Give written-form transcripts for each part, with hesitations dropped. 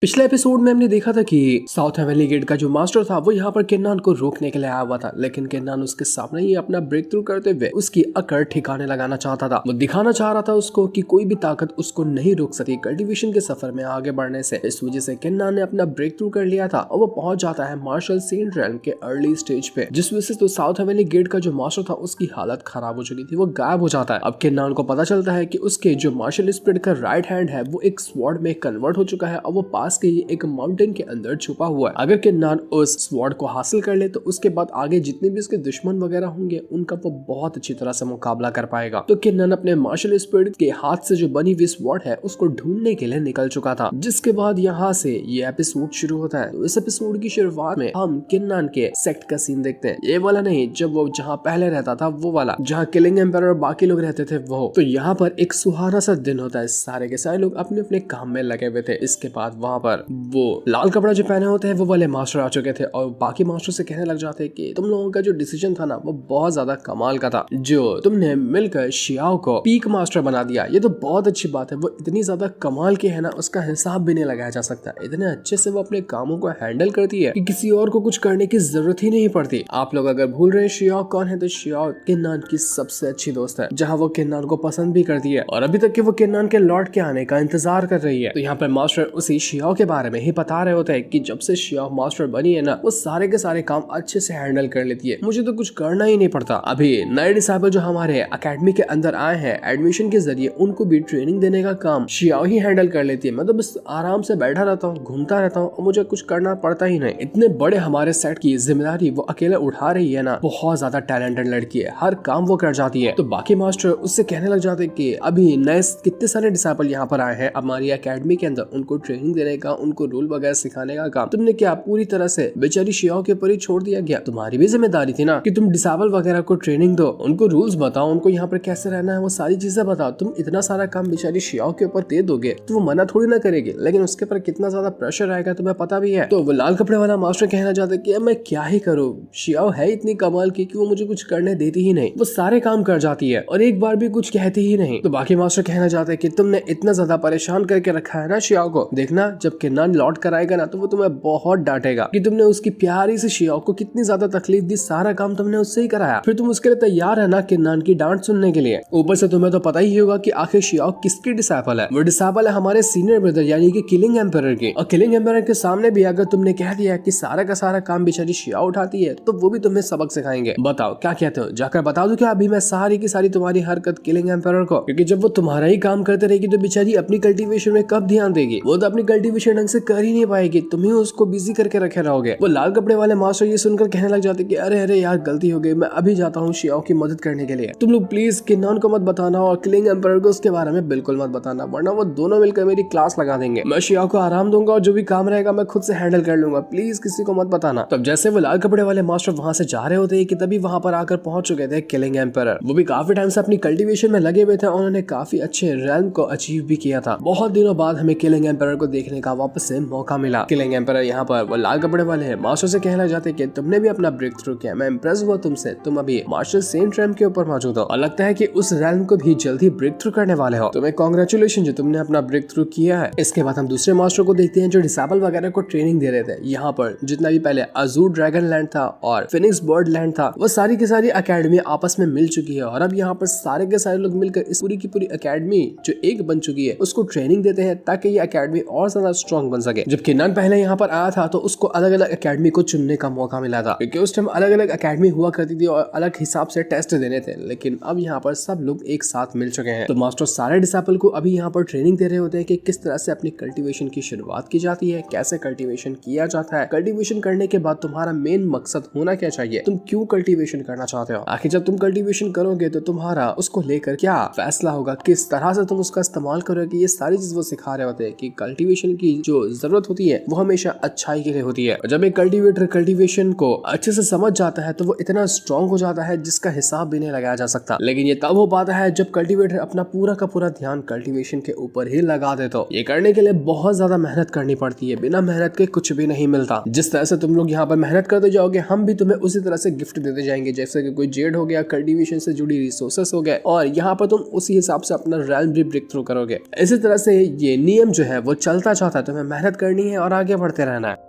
पिछले एपिसोड में हमने देखा था कि साउथ हेवनली गेट का जो मास्टर था वो यहाँ पर किन्नान को रोकने के लिए आया हुआ था, लेकिन किन्नान उसके सामने ही अपना ब्रेक थ्रू करते हुए उसकी अकड़ ठिकाने लगाना चाहता था। वो दिखाना चाह रहा था उसको कि कोई भी ताकत उसको नहीं रोक सकती कल्टीवेशन के सफर में आगे बढ़ने से। इस वजह से किन्नान ने अपना ब्रेक थ्रू कर लिया था और वो पहुंच जाता है मार्शल सेंट रेल्म के अर्ली स्टेज पे, जिस वजह से तो साउथ हेवनली गेट का जो मास्टर था उसकी हालत खराब हो चुकी थी, वो गायब हो जाता है। अब किन्नान को पता चलता है कि उसके जो मार्शल स्पिरिट का राइट हैंड है वो एक स्वॉर्ड में कन्वर्ट हो चुका है और वो पास के ही एक माउंटेन के अंदर छुपा हुआ है। अगर किन्नान उस स्वॉर्ड को हासिल कर ले तो उसके बाद आगे जितने भी उसके दुश्मन वगैरह होंगे उनका वो बहुत अच्छी तरह से मुकाबला कर पाएगा। तो किन्नान अपने मार्शल स्पिरिट के हाथ से जो बनी हुई स्वॉर्ड है उसको ढूंढने के लिए निकल चुका था, जिसके बाद यहाँ से ये एपिसोड शुरू होता है। तो इस एपिसोड की शुरुआत में हम किन्नान के सेक्ट का सीन देखते हैं, ये वाला नहीं जब वो जहाँ पहले रहता था वो वाला, जहाँ किलिंग एम्पायर और बाकी लोग रहते थे वो। तो यहाँ पर एक सुहाना सा दिन होता है, सारे के सारे लोग अपने अपने काम में लगे हुए थे। इसके बाद वहाँ पर वो लाल कपड़ा जो पहने होते हैं वो वाले मास्टर आ चुके थे और बाकी मास्टर से कहने लग जाते हैं कि तुम लोगों का जो डिसीजन था ना वो बहुत ज्यादा कमाल का था, जो तुमने मिलकर शियाओ को पीक मास्टर बना दिया, ये तो बहुत अच्छी बात है। वो इतनी ज्यादा कमाल की है ना, उसका हिसाब भी नहीं लगाया जा सकता। इतने अच्छे से वो अपने कामों को हैंडल करती है कि किसी और को कुछ करने की जरूरत ही नहीं पड़ती। आप लोग अगर भूल रहे हैं शियाओ कौन है, तो शियाओ किन्नान की सबसे अच्छी दोस्त है, जहाँ वो किन्नान को पसंद भी करती है और अभी तक कि वो किन्नान के लौट के आने का इंतजार कर रही है। तो यहाँ पर मास्टर उसी शियाओ के बारे में ही बता रहे होते हैं कि जब से शियाओ मास्टर बनी है ना वो सारे के सारे काम अच्छे से हैंडल कर लेती है, मुझे तो कुछ करना ही नहीं पड़ता। अभी नए डिसाइबल जो हमारे एकेडमी के अंदर आए हैं एडमिशन के जरिए, उनको भी ट्रेनिंग देने का काम शियाओ ही हैंडल कर लेती है। मैं तो बस आराम से बैठा रहता हूँ, घूमता रहता हूँ और मुझे कुछ करना पड़ता ही नहीं। इतने बड़े हमारे सेट की जिम्मेदारी वो अकेले उठा रही है ना, बहुत ज्यादा टैलेंटेड लड़की है, हर काम वो कर जाती है। तो बाकी मास्टर उससे कहने लग जाते कि अभी नए कितने सारे डिसाइबल यहाँ पर आए हैं हमारी एकेडमी के अंदर, उनको ट्रेनिंग देने का, उनको रूल वगैरह सिखाने का काम तुमने क्या पूरी तरह से बेचारी शियाओ के ऊपर ही छोड़ दिया गया? तुम्हारी भी जिम्मेदारी थी ना कि तुम डिसेबल वगैरह को ट्रेनिंग दो, उनको रूल्स बताओ, उनको यहाँ पर कैसे रहना है वो सारी चीजें बताओ। तुम इतना सारा काम बेचारी शियाओ के ऊपर दे दोगे तो वो मना थोड़ी ना करेगी, लेकिन उसके ऊपर कितना ज्यादा प्रेशर आएगा तुम्हें पता भी है। तो वो लाल कपड़े वाला मास्टर कहना चाहता है कि मैं क्या ही करूँ, शियाओ है इतनी कमाल की कि वो मुझे कुछ करने देती ही नहीं, वो सारे काम कर जाती है और एक बार भी कुछ कहती ही नहीं। तो बाकी मास्टर कहना चाहते हैं कि तुमने इतना ज्यादा परेशान करके रखा है ना शियाओ को, देखना जब किन्नान लौट कर आएगा ना तो वो तुम्हें बहुत डांटेगा कि तुमने उसकी प्यारी सी शियाओ को कितनी ज्यादा तकलीफ दी, सारा काम तुमने उससे ही कराया, फिर तुम उसके लिए तैयार है ना किन्नान की डांट सुनने के लिए। ऊपर से तुम्हें तो पता ही होगा कि आखिर शियाओ किसकी डिसाइपल है, वो डिसाइपल है हमारे सीनियर ब्रदर यानी कि किलिंग एम्पायर की। और किलिंग एम्पायर के सामने भी अगर तुमने कह दिया कि सारा का सारा काम बेचारी शियाओ उठाती है तो वो भी तुम्हें सबक सिखाएंगे। बताओ क्या कहते हो, जाकर बता दो क्या अभी मैं सारी की सारी तुम्हारी हरकत किलिंग एम्पायर को, क्योंकि जब वो तुम्हारा ही काम करते रहेगी तो बेचारी अपनी कल्टीवेशन में कब ध्यान देगी, वो तो अपनी कल्टीवेशन ढंग से कर ही नहीं पाएगी, तुम ही उसको बिजी करके रखे रहोगे। वो लाल कपड़े वाले मास्टर ये सुनकर कहने लग जाते कि अरे अरे यार गलती हो गई, मैं अभी जाता हूँ शियाओ की मदद करने के लिए, तुम लोग प्लीज किन्नान को मत बताना और किलिंग एम्पायर को उसके बारे में बिल्कुल मत बताना, वरना वो दोनों मिलकर मेरी क्लास लगा देंगे। मैं शियाओ को आराम दूंगा और जो भी काम रहेगा मैं खुद से हैंडल कर लूंगा, प्लीज किसी को मत बताना। तब जैसे वो लाल कपड़े वाले मास्टर वहां से जा रहे होते हैं कि तभी वहां पर आकर पहुंच चुके थे किलिंग एम्पायर। वो भी काफी टाइम से अपनी कल्टीवेशन में लगे हुए थे और उन्होंने काफी अच्छे रेल्म को अचीव भी किया था। बहुत दिनों बाद हमें किलिंग एम्पायर को देखने का वापस से मौका मिला। किलिंग एम्पायर यहाँ पर वो लाल कपड़े वाले हैं मास्टर से कहना चाहते कि तुमने भी अपना ब्रेक थ्रू किया, मैं इम्प्रेस हुआ तुमसे, तुम अभी मार्शल सेंट रेल्म के ऊपर मौजूद हो और लगता है कि उस रेल्म को भी जल्दी ब्रेक थ्रू करने वाले हो, तुम्हें कांग्रेचुलेशन जो तुमने अपना ब्रेक थ्रू किया है। इसके बाद हम दूसरे मास्टर को देखते हैं जो डिसेबल वगैरह को ट्रेनिंग दे रहे थे। यहाँ पर जितना भी पहले अजूर ड्रैगन लैंड था और फिनिक्स बर्ड लैंड था वो सारी की सारी अकेडमी आपस में मिल चुकी है और अब यहाँ पर सारे के सारे लोग मिलकर इस पूरी की पूरी अकेडमी जो एक बन चुकी है उसको ट्रेनिंग देते हैं ताकि ये अकेडमी और ज्यादा स्ट्रॉन्ग बन सके। जब किन्नान पहले यहाँ पर आया था तो उसको अलग अलग अकेडमी को चुनने का मौका मिला था, क्योंकि उस टाइम अलग अलग अकेडमी हुआ करती थी और अलग हिसाब से टेस्ट देने थे, लेकिन अब यहाँ पर सब लोग एक साथ मिल चुके हैं। तो मास्टर सारे डिसाइपल को अभी यहाँ पर ट्रेनिंग दे रहे होते हैं कि किस तरह से अपनी कल्टीवेशन की शुरुआत की जाती है, कैसे कल्टीवेशन किया जाता है, कल्टीवेशन करने के बाद तुम्हारा मेन मकसद होना क्या चाहिए, तुम क्यों कल्टीवेशन करना चाहते हो, आखिर जब तुम कल्टीवेशन करोगे तो तुम्हारा उसको लेकर क्या फैसला होगा, किस तरह से तुम उसका इस्तेमाल करोगे, ये सारी चीज वो सिखा रहे होते हैं कि कल्टीवेशन की जो जरूरत होती है वो हमेशा अच्छाई के लिए होती है। जब एक कल्टीवेटर कल्टीवेशन को अच्छे से समझ जाता है तो वो इतना स्ट्रॉन्ग हो जाता है जिसका हिसाब भी नहीं लगाया जा सकता, लेकिन ये तब हो पाता है जब कल्टीवेटर अपना पूरा का पूरा ध्यान कल्टीवेशन के ऊपर ही लगा दे। तो ये करने के लिए बहुत ज्यादा मेहनत करनी पड़ती है, बिना मेहनत के कुछ भी नहीं मिलता। जिस तरह से तुम लोग यहाँ पर मेहनत करते जाओगे हम भी तुम्हें उसी तरह से गिफ्ट देते जाएंगे, जैसे कि कोई जेड हो गया, कल्टीवेशन से जुड़ी रिसोर्सेस हो गए और यहाँ पर तुम उसी हिसाब से अपना रेल्म भी ब्रेक थ्रू करोगे। इसी तरह से ये नियम जो है वो चलता जाता है, तुम्हें मेहनत करनी है और आगे बढ़ते रहना है।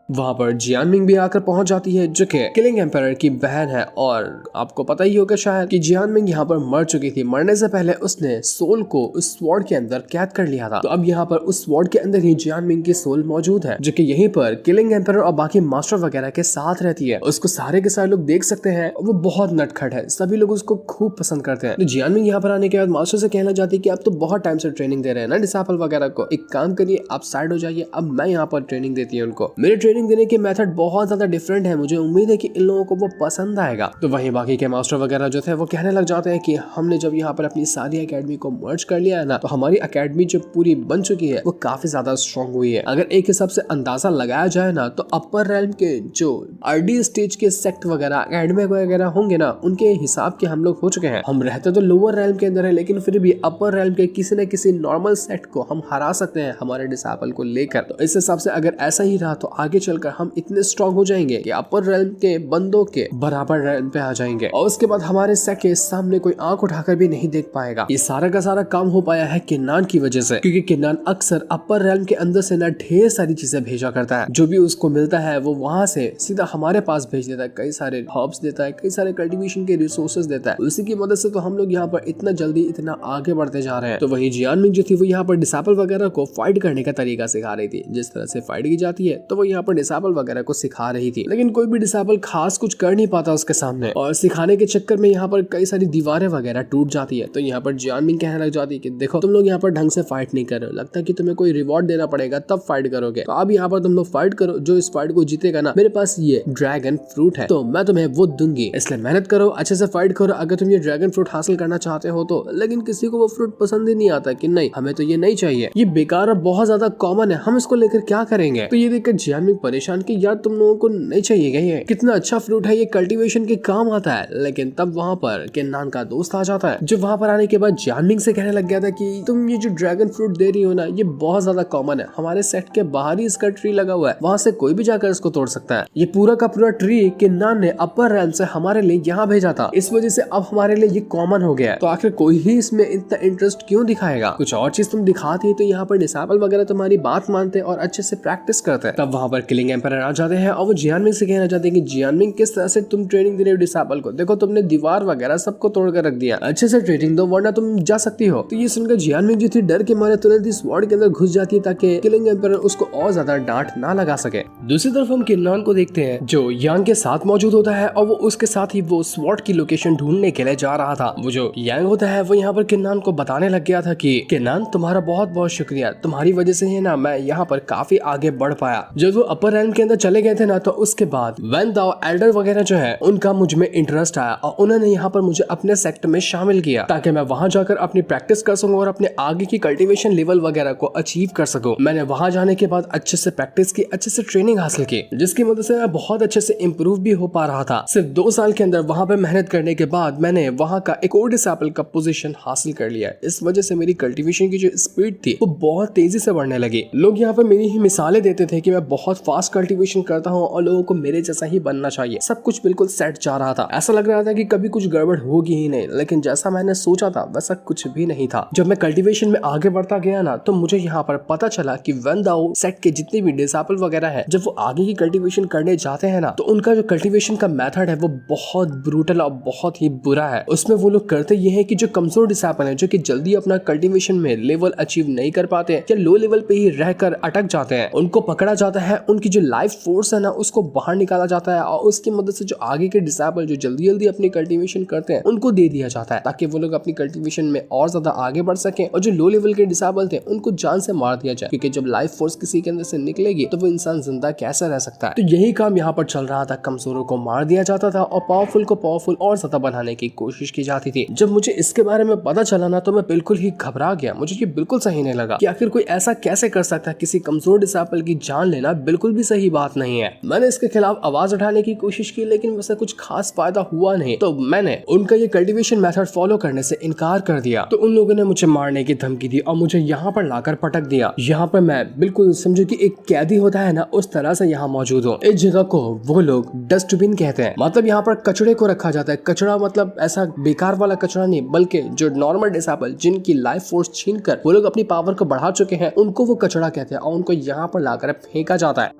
वहां पर जियानमिंग भी आकर पहुंच जाती है जो कि किलिंग एम्पायर की बहन है, और आपको पता ही होगा शायद कि जियानमिंग यहाँ पर मर चुकी थी। मरने से पहले उसने सोल को उस स्वॉर्ड के अंदर कैद कर लिया था। तो अब यहाँ पर उस स्वॉर्ड के अंदर ही जियानमिंग की सोल मौजूद है जो कि यहीं पर किलिंग एम्पायर और बाकी मास्टर वगैरह के साथ रहती है। उसको सारे के सारे लोग देख सकते हैं, वो बहुत नटखट है, सभी लोग उसको खूब पसंद करते हैं। तो जियानमिंग यहाँ पर आने के बाद मास्टर से कहना चाहती है कि आप तो बहुत टाइम से ट्रेनिंग दे रहे हैं ना डिसाइपल वगैरह को, एक काम करिए आप साइड हो जाइए, अब मैं यहाँ पर ट्रेनिंग देती हूँ उनको। मेरे ट्रेनिंग देने की मेथड बहुत ज्यादा डिफरेंट है, मुझे उम्मीद है कि इन लोगों को वो पसंद आएगा। तो वहीं बाकी के मास्टर वगैरह जो थे वो कहने लग जाते हैं कि हमने जब यहाँ पर अपनी सारी एकेडमी को मर्ज कर लिया है ना, तो हमारी एकेडमी जो पूरी बन चुकी है वो काफी ज्यादा स्ट्रॉन्ग हुई है। अगर एक हिसाब से अंदाजा लगाया जाए ना, तो अपर रेल्म के जो अर्ली स्टेज के सेक्ट वगैरह एकेडमी वगैरह होंगे ना, उनके हिसाब के हम लोग हो चुके हैं। हम रहते तो लोअर रेल्म के अंदर है, लेकिन फिर भी अपर रेल्म के किसी न किसी नॉर्मल सेक्ट को हम हरा सकते हैं हमारे डिसाइपल को लेकर। तो इस हिसाब से अगर ऐसा ही रहा तो आगे चलकर हम इतने स्ट्रॉन्ग हो जाएंगे कि अपर रेल्म के बंदों के बराबर रेल्म पे आ जाएंगे, और उसके बाद हमारे सेक्ट के सामने कोई आंख उठाकर भी नहीं देख पाएगा। ये सारा का सारा काम हो पाया है किन्नान की वजह से, क्योंकि किन्नान अक्सर अपर रेल्म के अंदर से ना ढेर सारी चीजें भेजा करता है। जो भी उसको मिलता है वो वहां से सीधा हमारे पास भेज देता है। कई सारे हर्ब्स देता है, कई सारे कल्टीवेशन के रिसोर्सेज देता है। उसी की मदद से तो हम लोग यहाँ पर इतना जल्दी इतना आगे बढ़ते जा रहे हैं। तो वही जियानमिंग जो थी वो यहाँ पर डिसाइपल वगैरह को फाइट करने का तरीका सिखा रही थी। जिस तरह से फाइट की जाती है तो वो यहाँ पर डिसाइपल वगैरह को सिखा रही थी, लेकिन कोई भी डिसाइपल खास कुछ कर नहीं पाता उसके सामने, और सिखाने के चक्कर में यहाँ पर कई सारी दीवारें वगैरह टूट जाती है। तो यहाँ पर जियानमिंग कहने लग जाती है कि देखो तुम लोग यहाँ पर ढंग से फाइट नहीं कर रहे हो, लगता है कि तुम्हें कोई रिवॉर्ड देना पड़ेगा तब फाइट करोगे। तो अब यहाँ पर तुम लोग फाइट करो, जो इस फाइट को जीतेगा ना, मेरे पास ये ड्रैगन फ्रूट है तो मैं तुम्हें वो दूंगी, इसलिए मेहनत करो, अच्छे से फाइट करो अगर तुम ये ड्रैगन फ्रूट हासिल करना चाहते हो तो। लेकिन किसी को वो फ्रूट पसंद ही नहीं आता कि नहीं हमें तो ये नहीं चाहिए, ये बेकार और बहुत ज्यादा कॉमन है, हम इसको लेकर क्या करेंगे। तो ये देखकर जियानमिंग परेशान कि यार तुम लोगों को नहीं चाहिए क्या, ये कितना अच्छा फ्रूट है, ये कल्टीवेशन के काम आता है। लेकिन तब वहाँ पर किन्नान का दोस्त आ जाता है, जो वहाँ पर आने के बाद जियानमिंग से कहने लग गया था कि तुम ये जो ड्रैगन फ्रूट दे रही हो ना, ये बहुत ज्यादा कॉमन है, हमारे सेट के बाहर ही इसका ट्री लगा हुआ है, वहाँ से कोई भी जाकर इसको तोड़ सकता है। ये पूरा का पूरा ट्री किन्नान ने अपर रेल्म से हमारे लिए यहाँ भेजा था, इस वजह से अब हमारे लिए ये कॉमन हो गया है। तो आखिर कोई ही इसमें इतना इंटरेस्ट क्यों दिखाएगा, कुछ और चीज तुम दिखाती है तो यहाँ पर डिसाइपल वगैरह तुम्हारी बात मानते और अच्छे से प्रैक्टिस करते हैं। तब वहाँ पर किलिंग एम्पायर आ जाते हैं और वो जियानमिंग से कहना चाहते हैं कि जियानमिंग किस तरह से तुम ट्रेनिंग दे रहे हो डिसाइपल को, देखो तुमने दीवार वगैरह सबको तोड़ कर रख दिया, अच्छे से ट्रेनिंग दो वरना तुम जा सकती हो। तो ये सुनकर जियानमिंग जो थी डर के मारे तुरंत इस स्वॉर्ड के अंदर घुस जाती है ताकि किलिंग एम्पायर उसको और ज्यादा डांट ना लगा सके। दूसरी तरफ हम किन्नान को देखते हैं जो यांग के साथ मौजूद होता है और वो उसके साथ ही वो स्वॉर्ड की लोकेशन ढूंढने के लिए जा रहा था। वो जो यांग होता है वो यहाँ पर किन्नान को बताने लग गया था कि किन्नान तुम्हारा बहुत बहुत शुक्रिया, तुम्हारी वजह से ही ना मैं यहाँ पर काफी आगे बढ़ पाया। जब वो अपर रेल्म के अंदर चले गए थे ना, तो उसके बाद वैन दाओ एल्डर वगैरह जो है उनका मुझ में इंटरेस्ट आया और उन्होंने यहाँ पर मुझे अपने सेक्टर में शामिल किया ताकि मैं वहां जाकर अपनी प्रैक्टिस कर सकूं और अपने आगे की कल्टीवेशन लेवल वगैरह को अचीव कर सकूं। मैंने वहां जाने के बाद अच्छे से प्रैक्टिस की, अच्छे से ट्रेनिंग हासिल की, जिसकी मदद से मैं बहुत अच्छे से इम्प्रूव भी हो पा रहा था। सिर्फ 2 साल के अंदर वहां पे मेहनत करने के बाद मैंने वहां का एक और डिसाइपल का पोजीशन हासिल कर लिया। इस वजह से मेरी कल्टीवेशन की जो स्पीड थी वो बहुत तेजी से बढ़ने लगी। लोग यहाँ पर मेरी ही मिसालें देते थे कि मैं बहुत फास्ट कल्टीवेशन करता हूँ और लोगों को मेरे जैसा ही बनना चाहिए। सब कुछ बिल्कुल सेट जा रहा था, ऐसा लग रहा था कि कभी कुछ गड़बड़ होगी ही नहीं, लेकिन जैसा मैंने सोचा था वैसा कुछ भी नहीं था। जब मैं कल्टीवेशन में आगे बढ़ता गया ना, तो मुझे यहाँ पर पता चला कि वैन दाओ सेट के जितने भी डिसाइपल वगैरह है, जब वो आगे की कल्टीवेशन करने जाते हैं ना, तो उनका जो कल्टीवेशन का मेथड है वो बहुत ब्रूटल और बहुत ही बुरा है। उसमें वो लोग करते ये है कि जो कमजोर डिसाइपल है, जो कि जल्दी अपना कल्टीवेशन में लेवल अचीव नहीं कर पाते या लो लेवल पे ही रहकर अटक जाते हैं, उनको पकड़ा जाता है, उनकी जो लाइफ फोर्स है ना उसको बाहर निकाला जाता है और उसकी मदद से जो आगे के डिसाइपल जो जल्दी जल्दी अपनी कल्टीवेशन करते हैं उनको दे दिया जाता है, ताकि वो लोग अपनी कल्टीवेशन में और ज्यादा आगे बढ़ सके। और जो लो लेवल के डिसाइबल थे उनको जान से मार दिया जाए, क्योंकि जब लाइफ फोर्स किसी के अंदर से निकलेगी तो वो इंसान जिंदा कैसे रह सकता है। तो यही काम यहाँ पर चल रहा था, कमजोरों को मार दिया जाता था और पावरफुल को पावरफुल और ज्यादा बनाने की कोशिश की जाती थी। जब मुझे इसके बारे में पता चला ना, तो मैं बिल्कुल ही घबरा गया। मुझे ये बिल्कुल सही नहीं लगा कि आखिर कोई ऐसा कैसे कर सकता है, किसी कमजोर डिसाइपल की जान लेना बिल्कुल बिल्कुल भी सही बात नहीं है। मैंने इसके खिलाफ आवाज उठाने की कोशिश की लेकिन वैसे कुछ खास फायदा हुआ नहीं, तो मैंने उनका ये कल्टीवेशन मेथड फॉलो करने से इनकार कर दिया। तो उन लोगों ने मुझे मारने की धमकी दी और मुझे यहाँ पर लाकर पटक दिया। यहाँ पर मैं बिल्कुल समझो कि एक कैदी होता है ना, उस तरह से यहाँ मौजूद हूँ। इस जगह को वो लोग डस्टबिन कहते हैं, मतलब यहाँ पर कचड़े को रखा जाता है। कचड़ा मतलब ऐसा बेकार वाला कचड़ा नहीं, बल्कि जो नॉर्मल डिसेबल जिनकी लाइफ फोर्स छीनकर वो लोग अपनी पावर को बढ़ा चुके हैं, उनको वो कचड़ा कहते हैं और उनको यहाँ पर लाकर फेंका जाता है।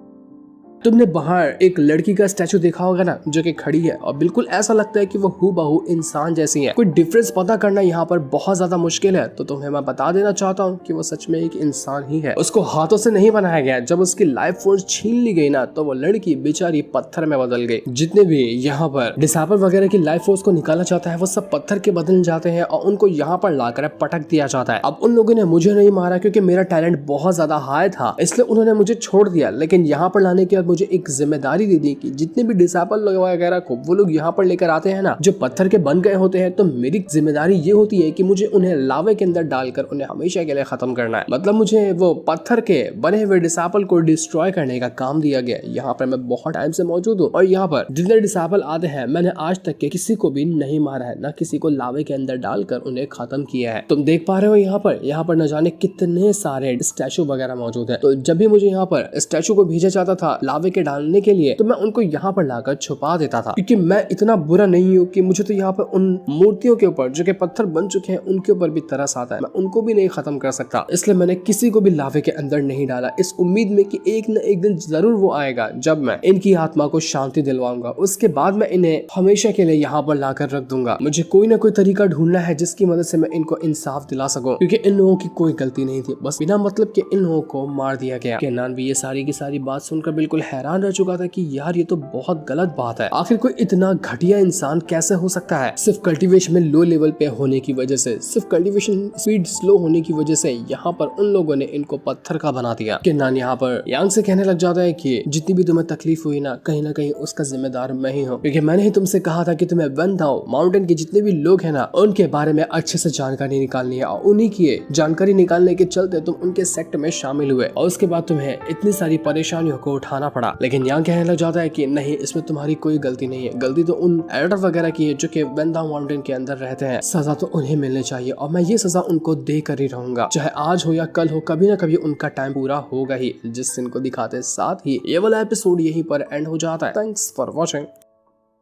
तुमने बाहर एक लड़की का स्टैचू देखा होगा ना, जो कि खड़ी है और बिल्कुल ऐसा लगता है कि वो हूबहू इंसान जैसी है। कोई डिफरेंस पता करना यहाँ पर बहुत ज्यादा मुश्किल है, तो तुम्हें मैं बता देना चाहता हूँ कि वो सच में एक इंसान ही है। उसको हाथों से नहीं बनाया गया। जब उसकी लाइफ फोर्स छीन ली गई ना, तो वो लड़की बेचारी पत्थर में बदल गई। जितने भी यहाँ पर डिसेबल वगैरह की लाइफ फोर्स को निकाला जाता है, वो सब पत्थर के बदल जाते हैं और उनको यहाँ पर लाकर पटक दिया जाता है। अब उन लोगों ने मुझे नहीं मारा क्योंकि मेरा टैलेंट बहुत ज्यादा हाई था, इसलिए उन्होंने मुझे छोड़ दिया। लेकिन यहाँ पर लाने के बाद मुझे एक जिम्मेदारी दे दी कि जितने भी डिसेबल वगैरह को वो लोग यहाँ पर लेकर आते हैं ना, जो पत्थर के बन गए होते हैं, तो मेरी जिम्मेदारी ये होती है कि मुझे उन्हें लावे के अंदर डालकर उन्हें हमेशा के लिए खत्म करना है। मतलब मुझे वो पत्थर के बने हुए डिसेबल को डिस्ट्रॉय करने का काम दिया गया। यहाँ पर मैं बहुत टाइम से मौजूद हूँ और यहाँ पर जितने डिसेबल आते हैं, मैंने आज तक के किसी को भी नहीं मारा है, ना किसी को लावे के अंदर डालकर उन्हें खत्म किया है। तुम देख पा रहे हो यहाँ पर न जाने कितने सारे स्टैचू वगैरह मौजूद है। तो जब भी मुझे यहाँ पर स्टैचू को भेजा जाता था लावे के डालने के लिए, तो मैं उनको यहाँ पर लाकर छुपा देता था, क्योंकि मैं इतना बुरा नहीं हूँ कि मुझे तो यहाँ पर उन मूर्तियों के ऊपर जो कि पत्थर बन चुके हैं उनके ऊपर भी तरस आता है। मैं उनको भी नहीं खत्म कर सकता, इसलिए मैंने किसी को भी लावे के अंदर नहीं डाला, इस उम्मीद में कि एक न एक दिन जरूर वो आएगा जब मैं इनकी आत्मा को शांति दिलवाऊंगा। उसके बाद मैं इन्हें हमेशा के लिए यहाँ पर लाकर रख दूंगा। मुझे कोई ना कोई तरीका ढूंढना है जिसकी मदद से मैं इनको इंसाफ दिला सकूं, क्योंकि इन लोगों की कोई गलती नहीं थी, बस बिना मतलब के इन लोगों को मार दिया गया। केनान भी ये सारी की सारी बात सुनकर बिल्कुल हैरान रह चुका था कि यार ये तो बहुत गलत बात है। आखिर कोई इतना घटिया इंसान कैसे हो सकता है? सिर्फ कल्टीवेशन में लो लेवल पे होने की वजह से, सिर्फ कल्टीवेशन स्पीड स्लो होने की वजह से यहाँ पर उन लोगों ने इनको पत्थर का बना दिया। केनान यहाँ पर यांग से कहने लग जाता है कि जितनी भी तुम्हें तकलीफ हुई ना कहीं उसका जिम्मेदार मैं ही हूँ, क्योंकि मैंने ही तुमसे कहा था कि तुम्हें वेनदाओ माउंटेन के जितने भी लोग हैं ना, उनके बारे में अच्छे से जानकारी निकालनी है और उन्हीं की जानकारी निकालने के चलते तुम उनके सेक्ट में शामिल हुए और उसके बाद तुम्हें इतनी सारी परेशानियों को उठाना पड़ा। लेकिन यांग कहने लग जाता है कि नहीं, इसमें तुम्हारी कोई गलती नहीं है, गलती तो उन एल्डर वगैरह की है जो कि वेनदाओ माउंटेन के अंदर रहते हैं। सजा तो उन्हें मिलनी चाहिए और मैं ये सजा उनको दे कर ही रहूंगा, चाहे आज हो या कल हो, कभी ना कभी उनका टाइम पूरा होगा ही। जिस दिन को दिखाते साथ ही ये वाला एपिसोड यहीं पर एंड हो जाता है। Thanks for watching.